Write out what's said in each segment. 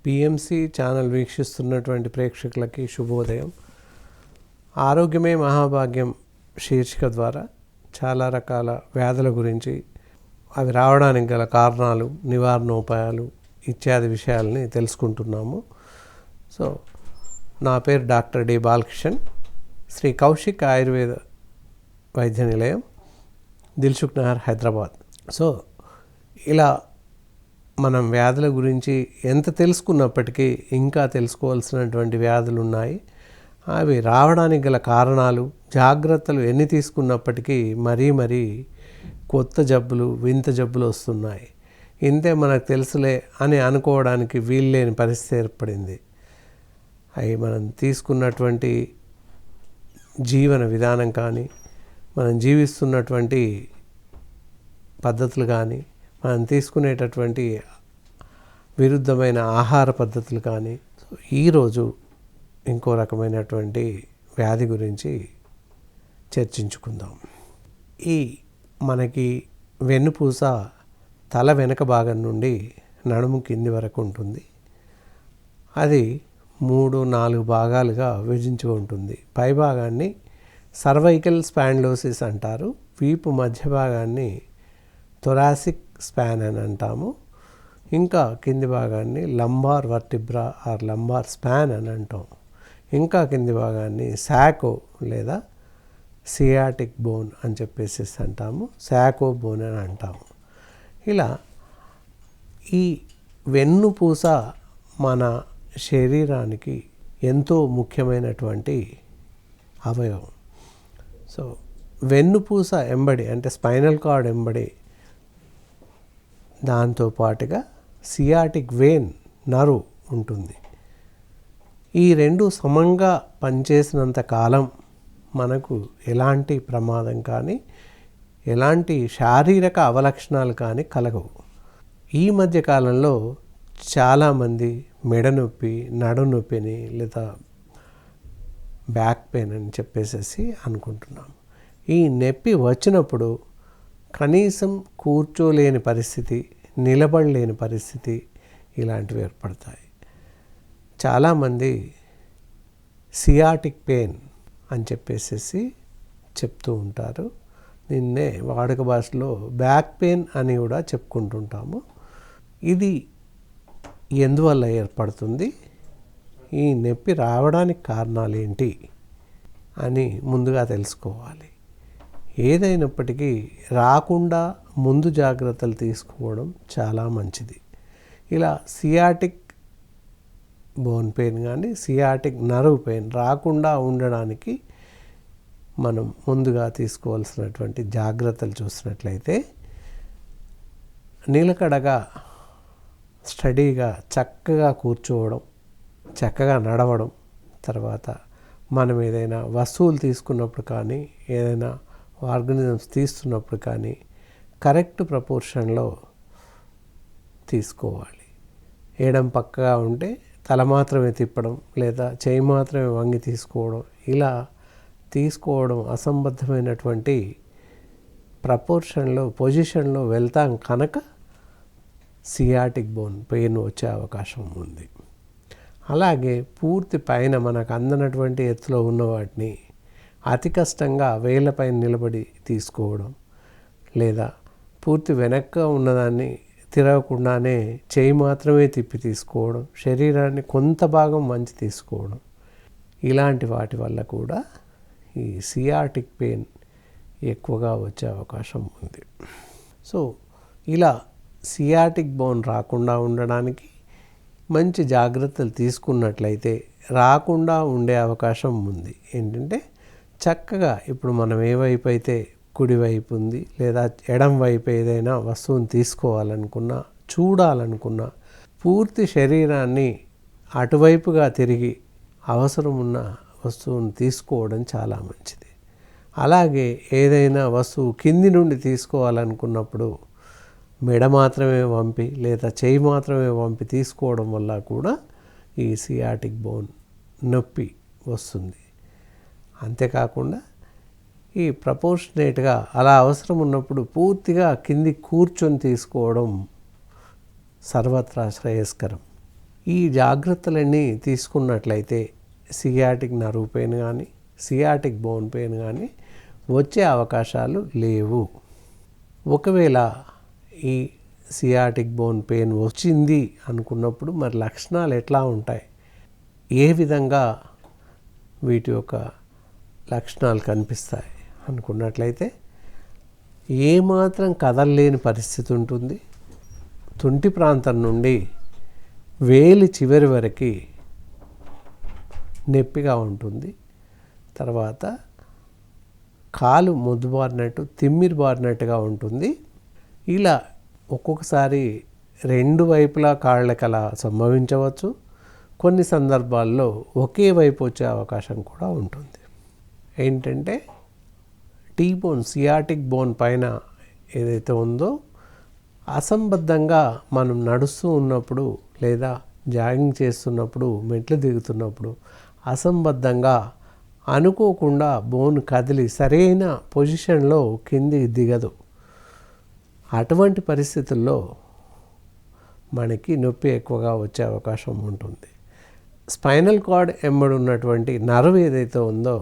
PMC channel వీక్షిస్తున్నటువంటి ప్రేక్షకులకి శుభోదయం. ఆరోగ్యమే మహాభాగ్యం శీర్షిక ద్వారా చాలా రకాల వ్యాధుల గురించి, అవి రావడానికి గల కారణాలు, నివారణోపాయాలు ఇత్యాది విషయాలని తెలుసుకుంటున్నాము. సో నా పేరు డాక్టర్ డి బాలకిషన్, శ్రీ కౌశిక్ ఆయుర్వేద వైద్య నిలయం, దిల్సుఖ్ నగర్, హైదరాబాద్. సో ఇలా మనం వ్యాధుల గురించి ఎంత తెలుసుకున్నప్పటికీ ఇంకా తెలుసుకోవాల్సినటువంటి వ్యాధులు ఉన్నాయి. అవి రావడానికి గల కారణాలు, జాగ్రత్తలు ఎన్ని తీసుకున్నప్పటికీ మరీ కొత్త జబ్బులు, వింత జబ్బులు వస్తున్నాయి. ఇంతే మనకు తెలుసులే అని అనుకోవడానికి వీల్లేని పరిస్థితి ఏర్పడింది. అవి మనం తీసుకున్నటువంటి జీవన విధానం కానీ, మనం జీవిస్తున్నటువంటి పద్ధతులు కానీ, మనం తీసుకునేటటువంటి విరుద్ధమైన ఆహార పద్ధతులు కానీ. ఈరోజు ఇంకో రకమైనటువంటి వ్యాధి గురించి చర్చించుకుందాం. మనకి వెన్నుపూస తల వెనక భాగం నుండి నడుము కింది వరకు ఉంటుంది. అది 3-4 భాగాలుగా విభజించి ఉంటుంది. పై భాగాన్ని సర్వైకల్ స్పాండిలోసిస్ అంటారు. వీపు మధ్య భాగాన్ని థొరాసిక్ స్పాన్ అని అంటాము. ఇంకా కింది భాగాన్ని lumbar vertebra or lumbar spine అని అంటాం. ఇంకా కింది భాగాన్ని సాకో లేదా సియాటిక్ బోన్ అని చెప్పేసి అంటాము. సాకో బోన్ అని అంటాము. ఇలా ఈ వెన్నుపూస మన శరీరానికి ఎంతో ముఖ్యమైనటువంటి అవయవం. సో వెన్నుపూస ఎంబడి అంటే స్పైనల్ కార్డ్ ఎంబడి దాంతోపాటుగా సియాటిక్ వెయిన్ నర్వ్ ఉంటుంది. ఈ రెండు సమంగా పనిచేసినంత కాలం మనకు ఎలాంటి ప్రమాదం కానీ, ఎలాంటి శారీరక అవలక్షణాలు కానీ కలగవు. ఈ మధ్య కాలంలో చాలామంది మెడ నొప్పి, నడుము నొప్పిని లేదా బ్యాక్ పెయిన్ అని చెప్పేసి అనుకుంటున్నాం. ఈ నొప్పి వచ్చినప్పుడు కనీసం కూర్చోలేని పరిస్థితి, నిలబడలేని పరిస్థితి ఇలాంటివి ఏర్పడతాయి. చాలామంది సియాటిక్ పెయిన్ అని చెప్పేసి చెప్తూ ఉంటారు. నిన్నే వాడుక భాషలో బ్యాక్ పెయిన్ అని కూడా చెప్పుకుంటుంటాము. ఇది ఎందువల్ల ఏర్పడుతుంది, ఈ నొప్పి రావడానికి కారణాలు ఏంటి అని ముందుగా తెలుసుకోవాలి. ఏదైనప్పటికీ రాకుండా ముందు జాగ్రత్తలు తీసుకోవడం చాలా మంచిది. ఇలా సియాటిక్ బోన్ పెయిన్ కానీ, సియాటిక్ నర్వ్ పెయిన్ రాకుండా ఉండడానికి మనం ముందుగా తీసుకోవాల్సినటువంటి జాగ్రత్తలు చూసినట్లయితే, నిలకడగా స్టడీగా చక్కగా కూర్చోవడం, చక్కగా నడవడం, తర్వాత మనం ఏదైనా వస్తువులు తీసుకున్నప్పుడు కానీ, ఏదైనా ఆర్గానిజమ్స్ తీస్తున్నప్పుడు కానీ కరెక్ట్ ప్రపోర్షన్లో తీసుకోవాలి. ఎడం పక్కగా ఉంటే తల మాత్రమే తిప్పడం లేదా చేయి మాత్రమే వంగి తీసుకోవడం, ఇలా తీసుకోవడం అసంబద్ధమైనటువంటి ప్రపోర్షన్లో, పొజిషన్లో వెళ్తాం కనుక సియాటిక్ బోన్ పెయిన్ వచ్చే అవకాశం ఉంది. అలాగే పూర్తి పైన మనకు అందనటువంటి ఎత్తులో ఉన్న వాటిని అతి కష్టంగా వేళ్ళపైన నిలబడి తీసుకోవడం, లేదా పూర్తి వెనక్గా ఉన్నదాన్ని తిరగకుండానే చేయి మాత్రమే తిప్పి తీసుకోవడం, శరీరాన్ని కొంత భాగం వంచి తీసుకోవడం, ఇలాంటి వాటి వల్ల కూడా ఈ సియాటిక్ పెయిన్ ఎక్కువగా వచ్చే అవకాశం ఉంది. సో ఇలా సియాటిక్ బోన్ రాకుండా ఉండడానికి మంచి జాగ్రత్తలు తీసుకున్నట్లయితే రాకుండా ఉండే అవకాశం ఉంది. ఏంటంటే చక్కగా ఇప్పుడు మనం ఏ వైపు అయితే కుడివైపు ఉంది లేదా ఎడం వైపు ఏదైనా వస్తువుని తీసుకోవాలనుకున్నా, చూడాలనుకున్నా పూర్తి శరీరాన్ని అటువైపుగా తిరిగి అవసరం ఉన్న వస్తువుని తీసుకోవడం చాలా మంచిది. అలాగే ఏదైనా వస్తువు కింది నుండి తీసుకోవాలనుకున్నప్పుడు మెడ మాత్రమే వంపి లేదా చేయి మాత్రమే వంపి తీసుకోవడం వల్ల కూడా ఈ సియాటిక్ బోన్ నొప్పి వస్తుంది. అంతేకాకుండా ఈ ప్రపోర్షనేట్గా అలా అవసరం ఉన్నప్పుడు పూర్తిగా కింది కూర్చొని తీసుకోవడం సర్వత్రా శ్రేయస్కరం. ఈ జాగ్రత్తలన్నీ తీసుకున్నట్లయితే సియాటిక్ నర్వ్ పెయిన్ కానీ సియాటిక్ బోన్ పెయిన్ కానీ వచ్చే అవకాశాలు లేవు. ఒకవేళ ఈ సియాటిక్ బోన్ పెయిన్ వచ్చింది అనుకున్నప్పుడు మరి లక్షణాలు ఎట్లా ఉంటాయి, ఏ విధంగా వీటి యొక్క లక్షణాలు కనిపిస్తాయి అనుకున్నట్లయితే ఏమాత్రం కదలలేని పరిస్థితి ఉంటుంది. తుంటి ప్రాంతం నుండి వేలి చివరి వరకు నొప్పిగా ఉంటుంది. తర్వాత కాలు మొద్దుబారినట్టు తిమ్మిరి బారినట్టుగా ఉంటుంది. ఇలా ఒక్కొక్కసారి రెండు వైపులా కాళ్ళకి అలా సంభవించవచ్చు. కొన్ని సందర్భాల్లో ఒకే వైపు వచ్చే అవకాశం కూడా ఉంటుంది. ఏంటంటే టీ బోన్ సియాటిక్ బోన్ పైన ఏదైతే ఉందో అసంబద్ధంగా మనం నడుస్తూ ఉన్నప్పుడు లేదా జాగింగ్ చేస్తున్నప్పుడు మెట్లు దిగుతున్నప్పుడు అసంబద్ధంగా అనుకోకుండా బోన్ కదిలి సరైన పొజిషన్లో కిందికి దిగదు. అటువంటి పరిస్థితుల్లో మనకి నొప్పి ఎక్కువగా వచ్చే అవకాశం ఉంటుంది. స్పైనల్ కార్డ్ ఎంబడి ఉన్నటువంటి నర్వ్ ఏదైతే ఉందో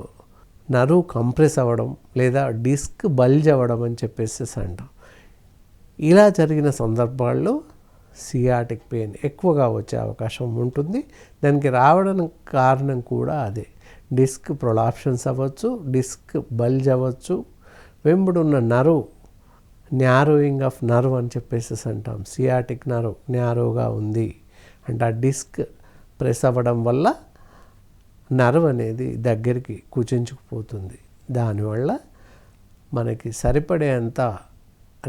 నర్వ్ కంప్రెస్ అవ్వడం లేదా డిస్క్ బల్జ్ అవ్వడం అని చెప్పేసి అంటాం. ఇలా జరిగిన సందర్భాల్లో సియాటిక్ పెయిన్ ఎక్కువగా వచ్చే అవకాశం ఉంటుంది. దానికి రావడానికి కారణం కూడా అదే. డిస్క్ ప్రొలాప్షన్స్ అవ్వచ్చు, డిస్క్ బల్జ్ అవ్వచ్చు, వెంబడున్న నర్వ్ న్యారోయింగ్ ఆఫ్ నర్వ్ అని చెప్పేసి అంటాం. సియాటిక్ నర్వ్ న్యారోగా ఉంది అంటే ఆ డిస్క్ ప్రెస్ అవ్వడం వల్ల నర్వ్ అనేది దగ్గరికి కుచించుకుపోతుంది. దానివల్ల మనకి సరిపడేంత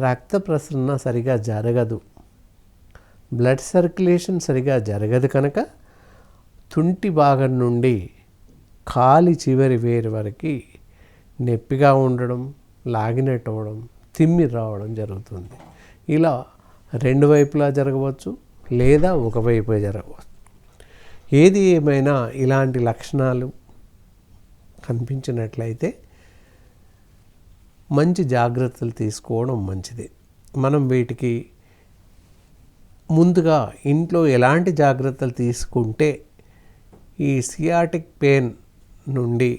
రక్త ప్రసరణ సరిగా జరగదు, బ్లడ్ సర్క్యులేషన్ సరిగా జరగదు. కనుక తుంటి భాగం నుండి కాలి చివరి వేరు వరకు నొప్పిగా ఉండడం, లాగినట్టు అవ్వడం, తిమ్మిరి రావడం జరుగుతుంది. ఇలా రెండు వైపులా జరగవచ్చు లేదా ఒకవైపే జరగవచ్చు. ఏది ఏమైనా ఇలాంటి లక్షణాలు కనిపించినట్లయితే మంచి జాగ్రత్తలు తీసుకోవడం మంచిది. మనం వీటికి ముందుగా ఇంట్లో ఎలాంటి జాగ్రత్తలు తీసుకుంటే ఈ సియాటిక్ పెయిన్ నుండి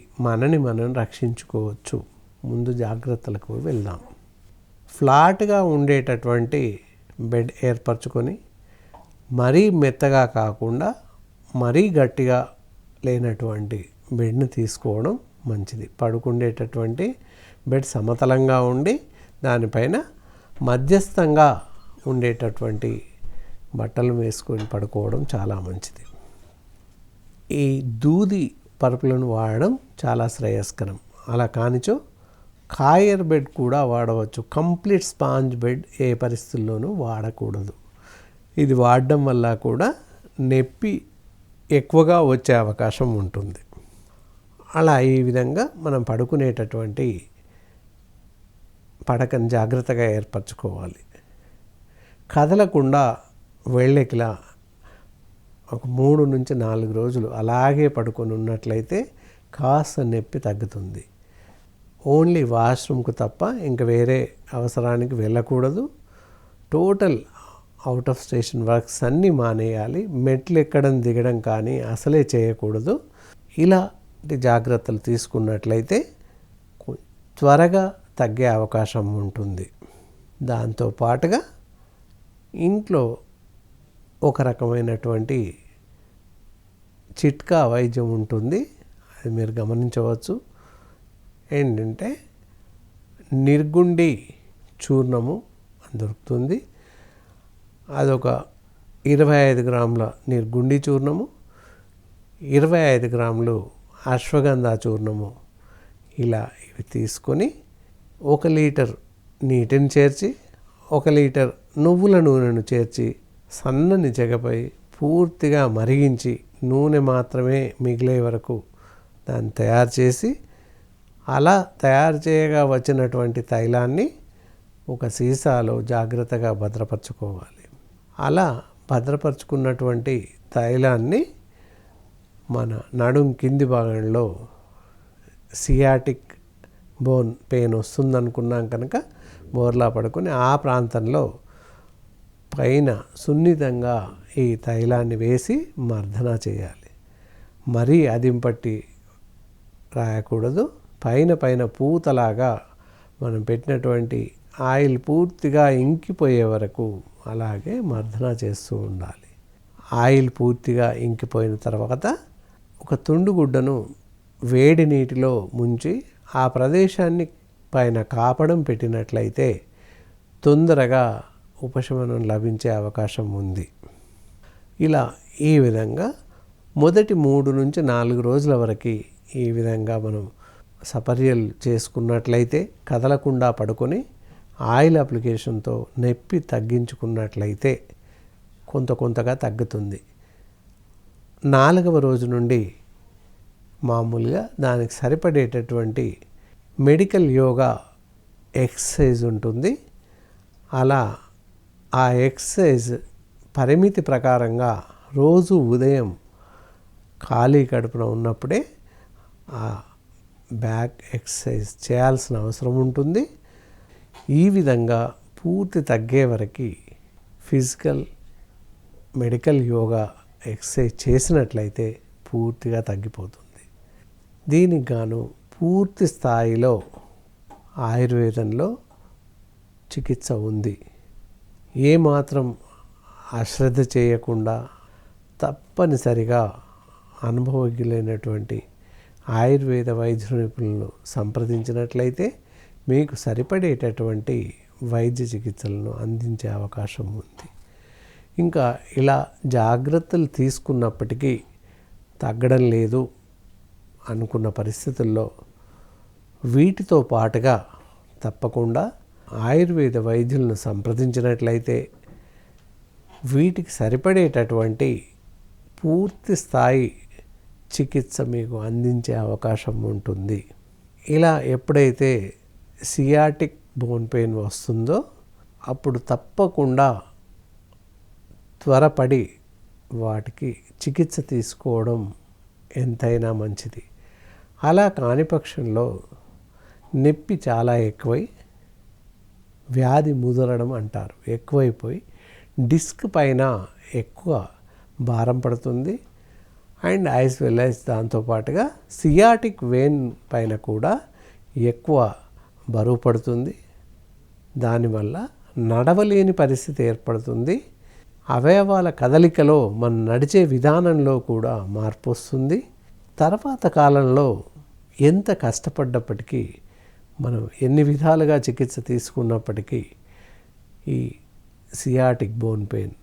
మనం రక్షించుకోవచ్చు, ముందు జాగ్రత్తలకు వెళ్దాం. ఫ్లాట్గా ఉండేటటువంటి బెడ్ ఏర్పరచుకొని మరీ మెత్తగా కాకుండా మరీ గట్టిగా లేనటువంటి బెడ్ని తీసుకోవడం మంచిది. పడుకుండేటటువంటి బెడ్ సమతలంగా ఉండి దానిపైన మధ్యస్థంగా ఉండేటటువంటి బట్టలు వేసుకొని పడుకోవడం చాలా మంచిది. ఈ దూది పరుపులను వాడడం చాలా శ్రేయస్కరం. అలా కానిచో కాయర్ బెడ్ కూడా వాడవచ్చు. కంప్లీట్ స్పాంజ్ బెడ్ ఏ పరిస్థితుల్లోనూ వాడకూడదు. ఇది వాడడం వల్ల కూడా నొప్పి ఎక్కువగా వచ్చే అవకాశం ఉంటుంది. అలా ఈ విధంగా మనం పడుకునేటటువంటి పడకను జాగ్రత్తగా ఏర్పరచుకోవాలి. కదలకుండా వెళ్ళకిలా ఒక 3 నుంచి 4 రోజులు అలాగే పడుకొని ఉన్నట్లయితే కాస్త నొప్పి తగ్గుతుంది. ఓన్లీ వాష్రూమ్కు తప్ప ఇంకా వేరే అవసరానికి వెళ్ళకూడదు. Total out of station works అన్నీ మానేయాలి. మెట్లు ఎక్కడం దిగడం కానీ అసలే చేయకూడదు. ఇలాంటి జాగ్రత్తలు తీసుకున్నట్లయితే త్వరగా తగ్గే అవకాశం ఉంటుంది. దాంతోపాటుగా ఇంట్లో ఒక రకమైనటువంటి చిట్కా వైద్యం ఉంటుంది, అది మీరు గమనించవచ్చు. ఏంటంటే నిర్గుండి చూర్ణము దొరుకుతుంది. అదొక 25 గ్రాముల నిర్గుండి చూర్ణము, 25 గ్రాములు అశ్వగంధ చూర్ణము, ఇలా ఇవి తీసుకొని 1 లీటర్ నీటిని చేర్చి 1 లీటర్ నువ్వుల నూనెను చేర్చి సన్నని చెగపై పూర్తిగా మరిగించి నూనె మాత్రమే మిగిలే వరకు దాన్ని తయారు చేసి అలా తయారు చేయగా వచ్చినటువంటి తైలాన్ని ఒక సీసాలో జాగ్రత్తగా భద్రపరచుకోవాలి. అలా భద్రపరుచుకున్నటువంటి తైలాన్ని మన నడుం కింది భాగంలో సియాటిక్ బోన్ పెయిన్ వస్తుందనుకున్నాం కనుక బోర్లా పడుకొని ఆ ప్రాంతంలో పైన సున్నితంగా ఈ తైలాన్ని వేసి మర్దన చేయాలి. మరీ అదింపట్టి రాయకూడదు. పైన పూతలాగా మనం పెట్టినటువంటి ఆయిల్ పూర్తిగా ఇంకిపోయే వరకు అలాగే మర్దన చేస్తూ ఉండాలి. ఆయిల్ పూర్తిగా ఇంకిపోయిన తర్వాత ఒక తుండుగుడ్డను వేడి నీటిలో ముంచి ఆ ప్రదేశాన్ని పైన కాపడం పెట్టినట్లయితే తొందరగా ఉపశమనం లభించే అవకాశం ఉంది. ఇలా ఈ విధంగా మొదటి 3 నుంచి 4 రోజుల వరకు ఈ విధంగా మనం సపర్యలు చేసుకున్నట్లయితే, కదలకుండా పడుకొని ఆయిల్ అప్లికేషన్తో నొప్పి తగ్గించుకున్నట్లయితే కొంతగా తగ్గుతుంది. 4వ రోజు నుండి మామూలుగా దానికి సరిపడేటటువంటి మెడికల్ యోగా ఎక్సర్సైజ్ ఉంటుంది. అలా ఆ ఎక్సర్సైజ్ పరిమితి ప్రకారంగా రోజు ఉదయం ఖాళీ కడుపున ఉన్నప్పుడే ఆ బ్యాక్ ఎక్సర్సైజ్ చేయాల్సిన అవసరం ఉంటుంది. ఈ విధంగా పూర్తి తగ్గే వరకు ఫిజికల్ మెడికల్ యోగా ఎక్సర్సైజ్ చేసినట్లయితే పూర్తిగా తగ్గిపోతుంది. దీనికి గాను పూర్తి స్థాయిలో ఆయుర్వేదంలో చికిత్స ఉంది. ఏమాత్రం అశ్రద్ధ చేయకుండా తప్పనిసరిగా అనుభవజ్ఞులైనటువంటి ఆయుర్వేద వైద్య నిపుణులను సంప్రదించినట్లయితే మీకు సరిపడేటటువంటి వైద్య చికిత్సలను అందించే అవకాశం ఉంది. ఇంకా ఇలా జాగ్రత్తలు తీసుకున్నప్పటికీ తగ్గడం లేదు అనుకున్న పరిస్థితుల్లో వీటితో పాటుగా తప్పకుండా ఆయుర్వేద వైద్యులను సంప్రదించినట్లయితే వీటికి సరిపడేటటువంటి పూర్తి స్థాయి చికిత్స మీకు అందించే అవకాశం ఉంటుంది. ఇలా ఎప్పుడైతే సియాటిక్ బోన్ పెయిన్ వస్తుందో అప్పుడు తప్పకుండా త్వరపడి వాటికి చికిత్స తీసుకోవడం ఎంతైనా మంచిది. అలా కాని పక్షంలో నొప్పి చాలా ఎక్కువై వ్యాధి ముదరడం అంటారు, ఎక్కువైపోయి డిస్క్ పైన ఎక్కువ భారం పడుతుంది. అండ్ యాజ్ వెల్ యాజ్ దాంతోపాటుగా సియాటిక్ వెయిన్ పైన కూడా ఎక్కువ బరువు పడుతుంది. దానివల్ల నడవలేని పరిస్థితి ఏర్పడుతుంది. అవయవాల కదలికలో మనం నడిచే విధానంలో కూడా మార్పు వస్తుంది. తర్వాత కాలంలో ఎంత కష్టపడ్డప్పటికీ మనం ఎన్ని విధాలుగా చికిత్స తీసుకున్నప్పటికీ ఈ సియాటిక్ బోన్ పెయిన్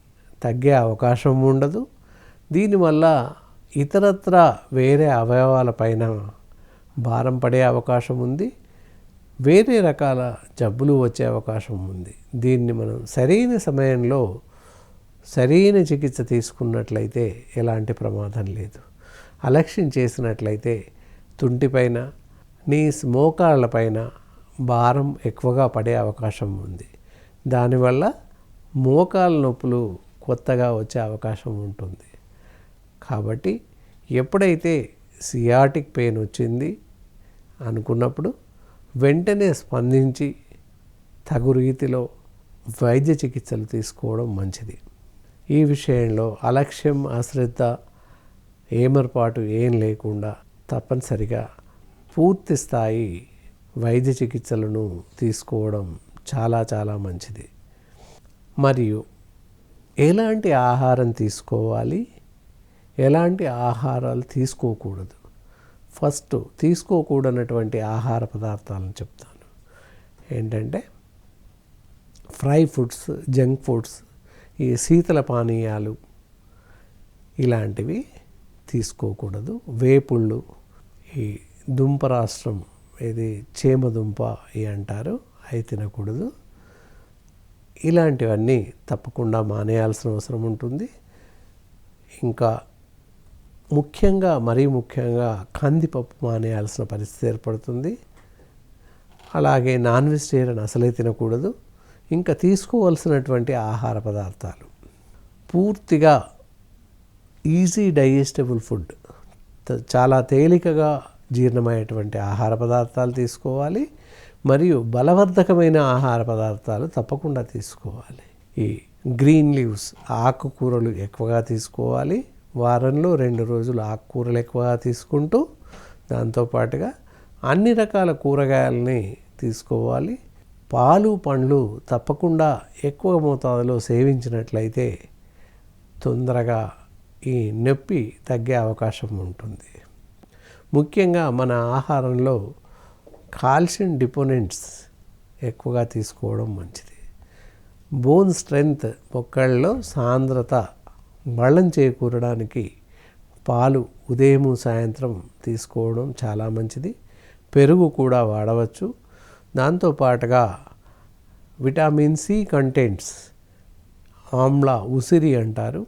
తగ్గే అవకాశం ఉండదు. దీనివల్ల ఇతరత్ర వేరే అవయవాల పైన భారం పడే అవకాశం ఉంది. వేరే రకాల జబ్బులు వచ్చే అవకాశం ఉంది. దీన్ని మనం సరైన సమయంలో సరైన చికిత్స తీసుకున్నట్లయితే ఎలాంటి ప్రమాదం లేదు. అలక్ష్యం చేసినట్లయితే తుంటిపైన నీస్ మోకాళ్ళపైన భారం ఎక్కువగా పడే అవకాశం ఉంది. దానివల్ల మోకాళ్ళ నొప్పులు కొత్తగా వచ్చే అవకాశం ఉంటుంది. కాబట్టి ఎప్పుడైతే సియాటిక్ పెయిన్ వచ్చింది అనుకున్నప్పుడు వెంటనే స్పందించి తగు రీతిలో వైద్య చికిత్సలు తీసుకోవడం మంచిది. ఈ విషయంలో అలక్ష్యం, అశ్రద్ధ, ఏమరపాటు ఏం లేకుండా తప్పనిసరిగా పూర్తి స్థాయి వైద్య చికిత్సలను తీసుకోవడం చాలా మంచిది. మరియు ఎలాంటి ఆహారం తీసుకోవాలి, ఎలాంటి ఆహారాలు తీసుకోకూడదు. ఫస్ట్ తీసుకోకూడనటువంటి ఆహార పదార్థాలను చెప్తాను. ఏంటంటే ఫ్రై ఫుడ్స్, జంక్ ఫుడ్స్, ఈ శీతల పానీయాలు ఇలాంటివి తీసుకోకూడదు. వేపుళ్ళు, ఈ దుంపరాష్ట్రం, ఇది చేమదుంప అంటారు, అవి తినకూడదు. ఇలాంటివన్నీ తప్పకుండా మానేయాల్సిన అవసరం ఉంటుంది. ఇంకా మరీ ముఖ్యంగా కందిపప్పు మానేయాల్సిన పరిస్థితి ఏర్పడుతుంది. అలాగే నాన్ వెజిటేరియన్ అసలే తినకూడదు. ఇంకా తీసుకోవాల్సినటువంటి ఆహార పదార్థాలు పూర్తిగా ఈజీ డైజెస్టబుల్ ఫుడ్, చాలా తేలికగా జీర్ణమయ్యేటువంటి ఆహార పదార్థాలు తీసుకోవాలి. మరియు బలవర్ధకమైన ఆహార పదార్థాలు తప్పకుండా తీసుకోవాలి. ఈ గ్రీన్ లీవ్స్ ఆకుకూరలు ఎక్కువగా తీసుకోవాలి. వారంలో 2 రోజులు ఆకుకూరలు ఎక్కువగా తీసుకుంటూ దాంతోపాటుగా అన్ని రకాల కూరగాయలని తీసుకోవాలి. పాలు పండ్లు తప్పకుండా ఎక్కువ మోతాదులో సేవించినట్లయితే తొందరగా ఈ నొప్పి తగ్గే అవకాశం ఉంటుంది. ముఖ్యంగా మన ఆహారంలో కాల్షియం డిపోనెంట్స్ ఎక్కువగా తీసుకోవడం మంచిది. బోన్ స్ట్రెంగ్త్ మొక్కల్లో సాంద్రత బలం చేకూరడానికి పాలు ఉదయం సాయంత్రం తీసుకోవడం చాలా మంచిది. పెరుగు కూడా వాడవచ్చు. దాంతోపాటుగా విటమిన్ సి కంటెంట్స్ ఆమ్ల ఉసిరి అంటారు,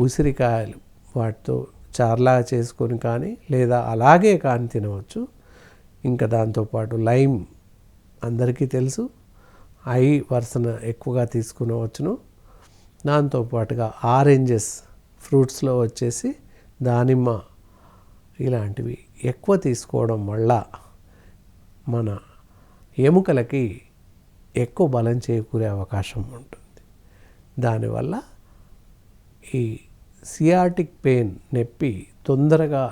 ఉసిరికాయలు వాటితో చార్లా చేసుకొని కానీ లేదా అలాగే కానీ తినవచ్చు. ఇంకా దాంతోపాటు లైమ్ అందరికీ తెలుసు, ఐ వర్సన ఎక్కువగా తీసుకునవచ్చును. దాంతోపాటుగా ఆరెంజెస్ ఫ్రూట్స్లో వచ్చేసి దానిమ్మ ఇలాంటివి ఎక్కువ తీసుకోవడం వల్ల మన ఎముకలకి ఎక్కువ బలం చేకూరే అవకాశం ఉంటుంది. దానివల్ల ఈ సియాటిక్ పెయిన్ నొప్పి తొందరగా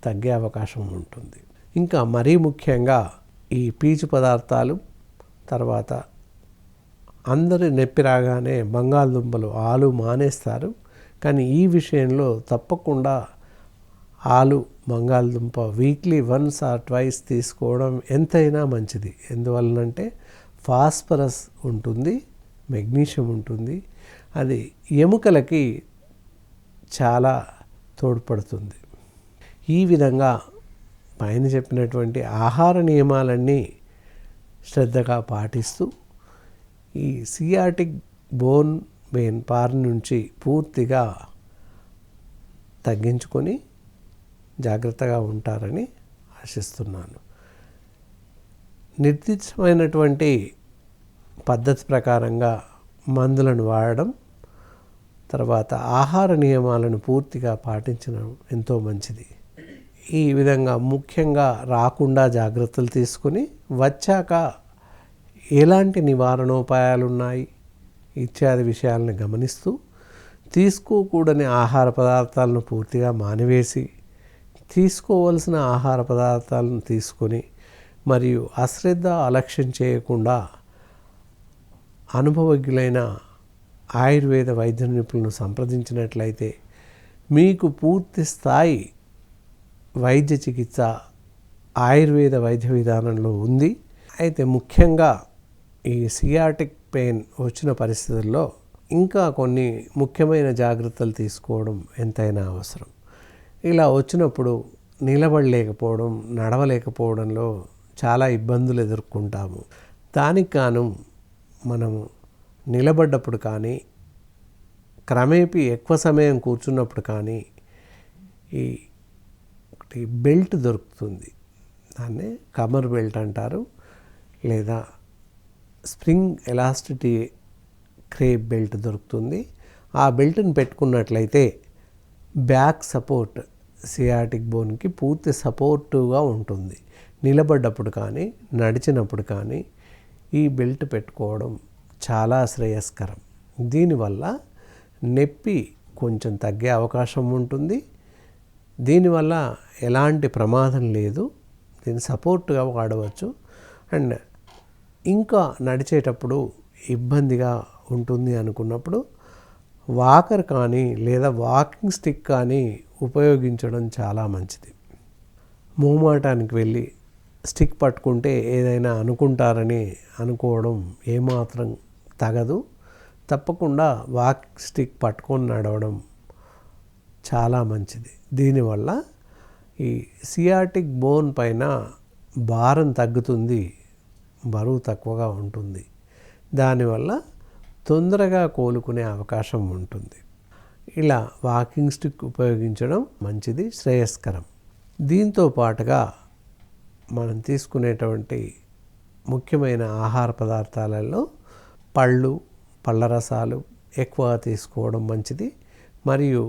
తగ్గే అవకాశం ఉంటుంది. ఇంకా మరీ ముఖ్యంగా ఈ పీచు పదార్థాలు, తర్వాత అందరి నొప్పి రాగానే బంగాళదుంపలు ఆలు మానేస్తారు. కానీ ఈ విషయంలో తప్పకుండా ఆలు బంగాళదుంప వీక్లీ 1 or 2 తీసుకోవడం ఎంతైనా మంచిది. ఎందువలనంటే ఫాస్ఫరస్ ఉంటుంది, మెగ్నీషియం ఉంటుంది. అది ఎముకలకి చాలా తోడ్పడుతుంది. ఈ విధంగా పైన చెప్పినటువంటి ఆహార నియమాలన్నీ శ్రద్ధగా పాటిస్తూ ఈ సియాటిక్ బోన్ పెయిన్ బారి నుంచి పూర్తిగా తగ్గించుకొని జాగ్రత్తగా ఉంటారని ఆశిస్తున్నాను. నిర్దిష్టమైనటువంటి పద్ధతి ప్రకారంగా మందులను వాడడం, తర్వాత ఆహార నియమాలను పూర్తిగా పాటించడం ఎంతో మంచిది. ఈ విధంగా ముఖ్యంగా రాకుండా జాగ్రత్తలు తీసుకుని వచ్చాక ఎలాంటి నివారణోపాయాలు ఉన్నాయి ఇత్యాది విషయాలను గమనిస్తూ తీసుకోకూడని ఆహార పదార్థాలను పూర్తిగా మానివేసి తీసుకోవలసిన ఆహార పదార్థాలను తీసుకొని మరియు అశ్రద్ధ అలక్ష్యం చేయకుండా అనుభవజ్ఞులైన ఆయుర్వేద వైద్య నిపుణులను సంప్రదించినట్లయితే మీకు పూర్తి స్థాయి వైద్య చికిత్స ఆయుర్వేద వైద్య విధానంలో ఉంది. అయితే ముఖ్యంగా ఈ సియాటిక్ పెయిన్ వచ్చిన పరిస్థితుల్లో ఇంకా కొన్ని ముఖ్యమైన జాగ్రత్తలు తీసుకోవడం ఎంతైనా అవసరం. ఇలా వచ్చినప్పుడు నిలబడలేకపోవడం, నడవలేకపోవడంలో చాలా ఇబ్బందులు ఎదుర్కొంటాము. దానికి గాను మనము నిలబడ్డప్పుడు కానీ క్రమేపీ ఎక్కువ సమయం కూర్చున్నప్పుడు కానీ ఈ బెల్ట్ దొరుకుతుంది, దాన్ని కమర్ బెల్ట్ అంటారు, లేదా స్ప్రింగ్ ఎలాస్టిటీ క్రేప్ బెల్ట్ దొరుకుతుంది. ఆ బెల్ట్ని పెట్టుకున్నట్లయితే బ్యాక్ సపోర్ట్ సియాటిక్ బోన్కి పూర్తి సపోర్టివ్గా ఉంటుంది. నిలబడ్డప్పుడు కానీ నడిచినప్పుడు కానీ ఈ బెల్ట్ పెట్టుకోవడం చాలా శ్రేయస్కరం. దీనివల్ల నొప్పి కొంచెం తగ్గే అవకాశం ఉంటుంది. దీనివల్ల ఎలాంటి ప్రమాదం లేదు, దీన్ని సపోర్ట్గా వాడవచ్చు. అండ్ ఇంకా నడిచేటప్పుడు ఇబ్బందిగా ఉంటుంది అనుకున్నప్పుడు వాకర్ కానీ లేదా వాకింగ్ స్టిక్ కానీ ఉపయోగించడం చాలా మంచిది. మోమాటానికి వెళ్ళి స్టిక్ పట్టుకుంటే ఏదైనా అనుకుంటారని అనుకోవడం ఏమాత్రం తగదు. తప్పకుండా వాకింగ్ స్టిక్ పట్టుకొని నడవడం చాలా మంచిది. దీనివల్ల ఈ సియాటిక్ బోన్ పైన భారం తగ్గుతుంది, బరువు తక్కువగా ఉంటుంది. దానివల్ల తొందరగా కోలుకునే అవకాశం ఉంటుంది. ఇలా వాకింగ్ స్టిక్ ఉపయోగించడం మంచిది, శ్రేయస్కరం. దీంతో పాటుగా మనం తీసుకునేటువంటి ముఖ్యమైన ఆహార పదార్థాలలో పళ్ళు, పళ్ళ రసాలు ఎక్కువగా తీసుకోవడం మంచిది. మరియు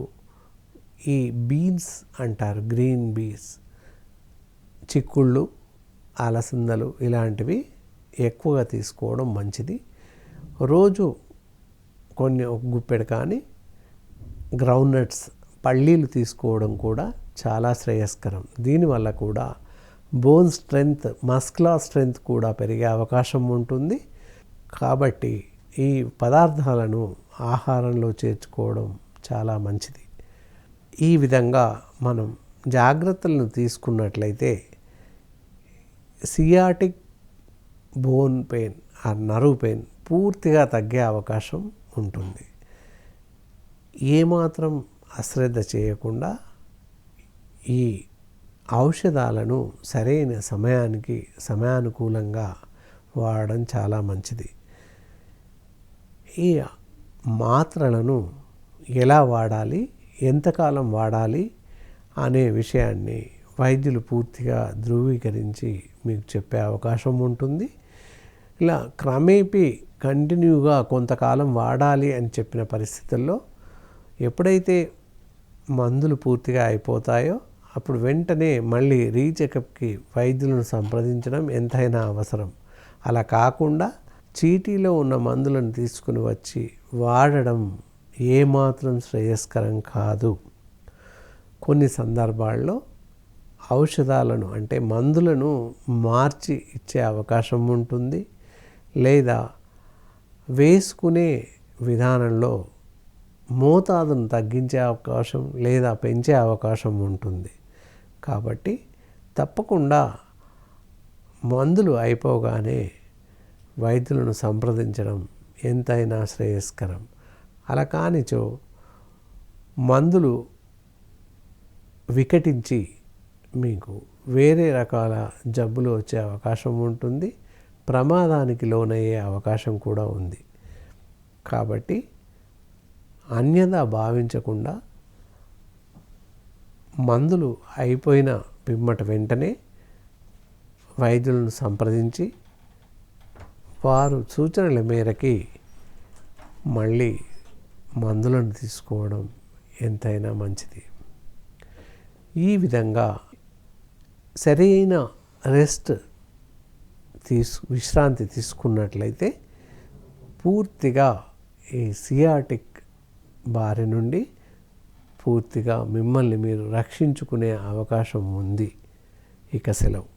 ఈ బీన్స్ అంటారు, గ్రీన్ బీన్స్, చిక్కుళ్ళు, అలసందలు ఇలాంటివి ఎక్కువగా తీసుకోవడం మంచిది. రోజు కొన్ని ఒక గుప్పెడు కానీ గ్రౌండ్ నట్స్ పల్లీలు తీసుకోవడం కూడా చాలా శ్రేయస్కరం. దీనివల్ల కూడా బోన్ స్ట్రెంగ్త్, మస్కులర్ స్ట్రెంగ్త్ కూడా పెరిగే అవకాశం ఉంటుంది. కాబట్టి ఈ పదార్థాలను ఆహారంలో చేర్చుకోవడం చాలా మంచిది. ఈ విధంగా మనం జాగ్రత్తలను తీసుకున్నట్లయితే సియాటిక్ బోన్ పెయిన్ ఆ నర్వ్ పెయిన్ పూర్తిగా తగ్గే అవకాశం ఉంటుంది. ఏమాత్రం అశ్రద్ధ చేయకుండా ఈ ఔషధాలను సరైన సమయానికి సమయానుకూలంగా వాడడం చాలా మంచిది. ఈ మాత్రలను ఎలా వాడాలి, ఎంతకాలం వాడాలి అనే విషయాన్ని వైద్యులు పూర్తిగా ధృవీకరించి మీకు చెప్పే అవకాశం ఉంటుంది. ఇలా క్రమేపీ కంటిన్యూగా కొంతకాలం వాడాలి అని చెప్పిన పరిస్థితుల్లో ఎప్పుడైతే మందులు పూర్తిగా అయిపోతాయో అప్పుడు వెంటనే మళ్ళీ రీచెకప్కి వైద్యులను సంప్రదించడం ఎంతైనా అవసరం. అలా కాకుండా చీటీలో ఉన్న మందులను తీసుకుని వచ్చి వాడడం ఏమాత్రం శ్రేయస్కరం కాదు. కొన్ని సందర్భాల్లో ఔషధాలను అంటే మందులను మార్చి ఇచ్చే అవకాశం ఉంటుంది, లేదా వేసుకునే విధానంలో మోతాదును తగ్గించే అవకాశం లేదా పెంచే అవకాశం ఉంటుంది. కాబట్టి తప్పకుండా మందులు అయిపోగానే వైద్యులను సంప్రదించడం ఎంతైనా శ్రేయస్కరం. అలా కానిచో మందులు వికటించి మీకు వేరే రకాల జబ్బులు వచ్చే అవకాశం ఉంటుంది, ప్రమాదానికి లోనయ్యే అవకాశం కూడా ఉంది. కాబట్టి అన్యదా భావించకుండా మందులు అయిపోయిన పిమ్మట వెంటనే వైద్యులను సంప్రదించి వారు సూచనల మేరకి మళ్ళీ మందులను తీసుకోవడం ఎంతైనా మంచిది. ఈ విధంగా సరైన విశ్రాంతి తీసుకున్నట్లయితే పూర్తిగా ఈ సియాటిక్ బారి నుండి పూర్తిగా మిమ్మల్ని మీరు రక్షించుకునే అవకాశం ఉంది. ఇక సెలవు.